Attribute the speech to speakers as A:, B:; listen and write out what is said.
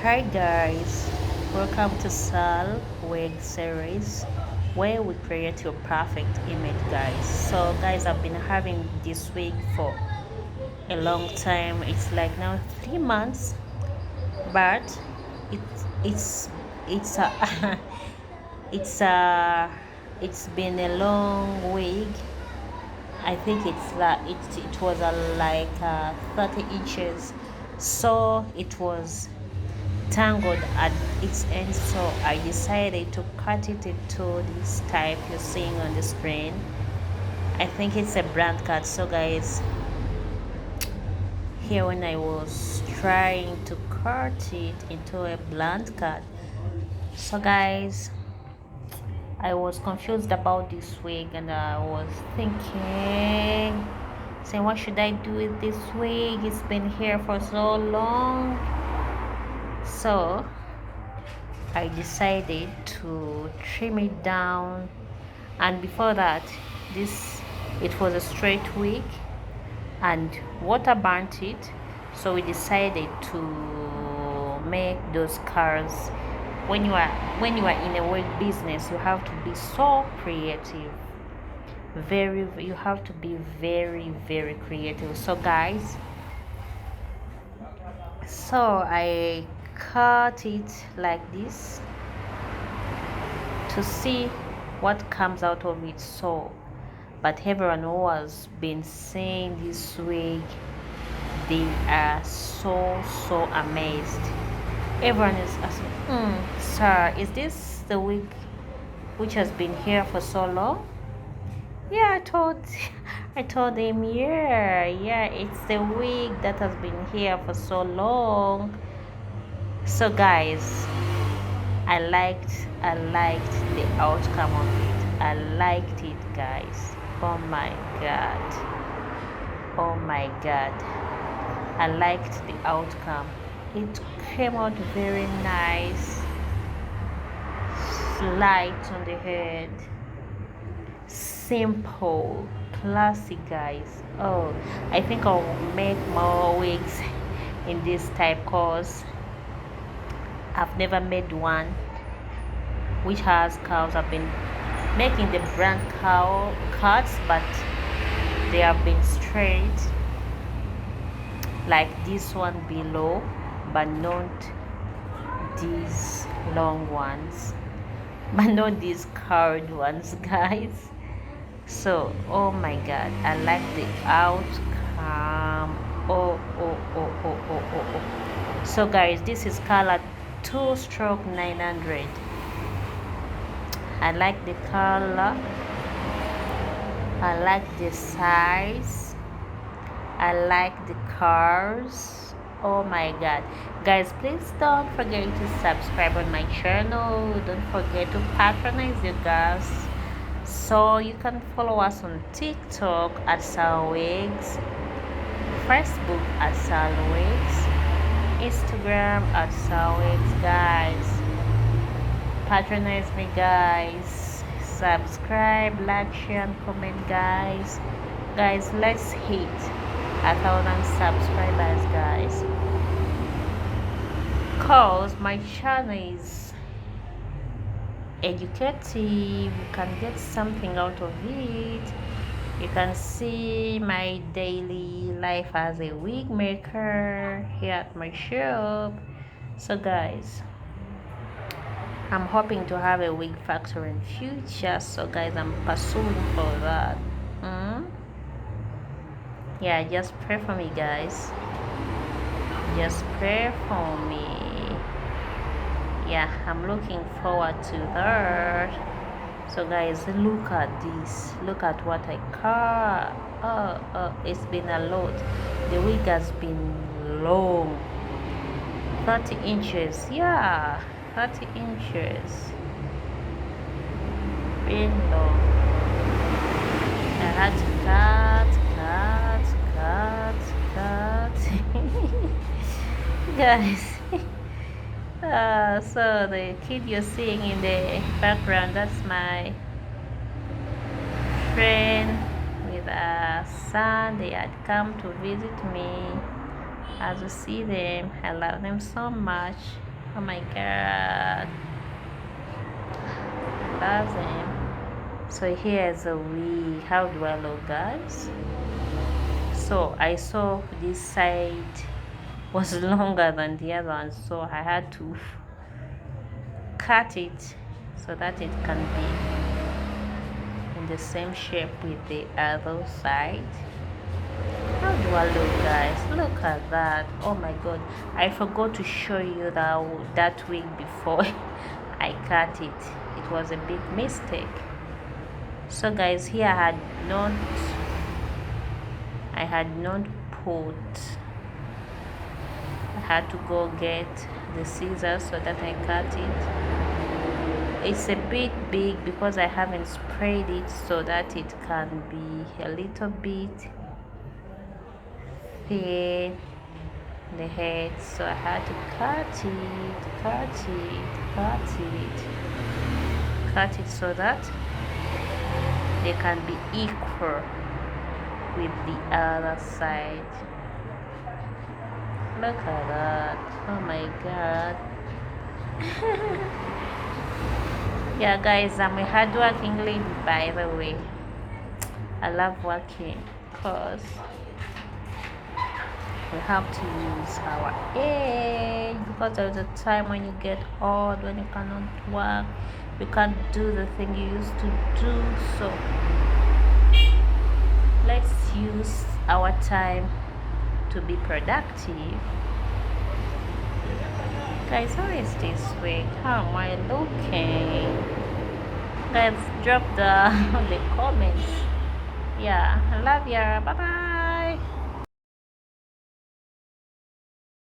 A: Hi guys, welcome to Sal Wig series where we create your perfect image guys. So guys, I've been having this wig for a long time. It's like now 3 months, but it's it's a it's a it's been a long wig. I think it's like it was like 30 inches, so it was tangled at its end, so I decided to cut it into this type you're seeing on the screen. I think it's a brand cut. So guys, here when I was trying to cut it into a blunt cut, so guys, I was confused about this wig and I was thinking, saying, what should I do with this wig? It's been here for so long. So I decided to trim it down, and before that, this it was a straight wig and water burnt it, so we decided to make those curls. When you are in a wig business, you have to be so creative. You have to be very creative. So guys, so I cut it like this to see what comes out of it. So but everyone who has been seeing this wig, they are so amazed. Everyone is asking, sir, is this the wig which has been here for so long? Yeah, I told him, yeah, it's the wig that has been here for so long. So guys, I liked the outcome of it. I liked it guys. Oh my god. Oh my god. I liked the outcome. It came out very nice. Light on the head. Simple. Classic guys. Oh, I think I'll make more wigs in this type cause I've never made one which has curls. I've been making the brand cow cuts, but they have been straight like this one below, but not these long ones, but not these curved ones guys. So oh my god, I like the outcome. Oh. So guys, this is color 2 stroke 900. I like the color, I like the size, I like the curves. Oh my god guys, please don't forget to subscribe on my channel. Don't forget to patronize you guys, so you can follow us on TikTok at Salwigs, Facebook at Salwigs, Instagram at Salwigs guys. Patronize me guys, subscribe, like, share and comment guys. Let's hit 1,000 subscribers guys, cause my channel is educative. You can get something out of it. You can see my daily life as a wig maker here at my shop. So guys, I'm hoping to have a wig factory in future, so guys, I'm pursuing for that. Yeah, just pray for me guys, just pray for me. Yeah, I'm looking forward to that. So guys, look at this, look at what I cut. It's been a lot. The wig has been long, 30 inches. Yeah, 30 inches, been long. I had to cut guys. So the kid you're seeing in the background, that's my friend with a son. They had come to visit me. As you see them, I love them so much. Oh my god, love him. So here's a wig. How do I look, guys? So I saw this side was longer than the other one, so I had to cut it so that it can be in the same shape with the other side. How do I look, guys? Look at that. Oh my god, I forgot to show you that wig before I cut it. It was a big mistake. So guys, here I had not put, I had to go get the scissors so that I cut it. It's a bit big because I haven't sprayed it, so that it can be a little bit thin the head. So I had to cut it so that they can be equal with the other side. Look at that. Oh my god. Yeah guys, I'm a hardworking lady, by the way. I love working because we have to use our age, because there's a time when you get old, when you cannot work, you can't do the thing you used to do. So let's use our time to be productive. Guys, how is this week? How am I looking? Guys, drop the the comments. Yeah, I love ya. Bye bye.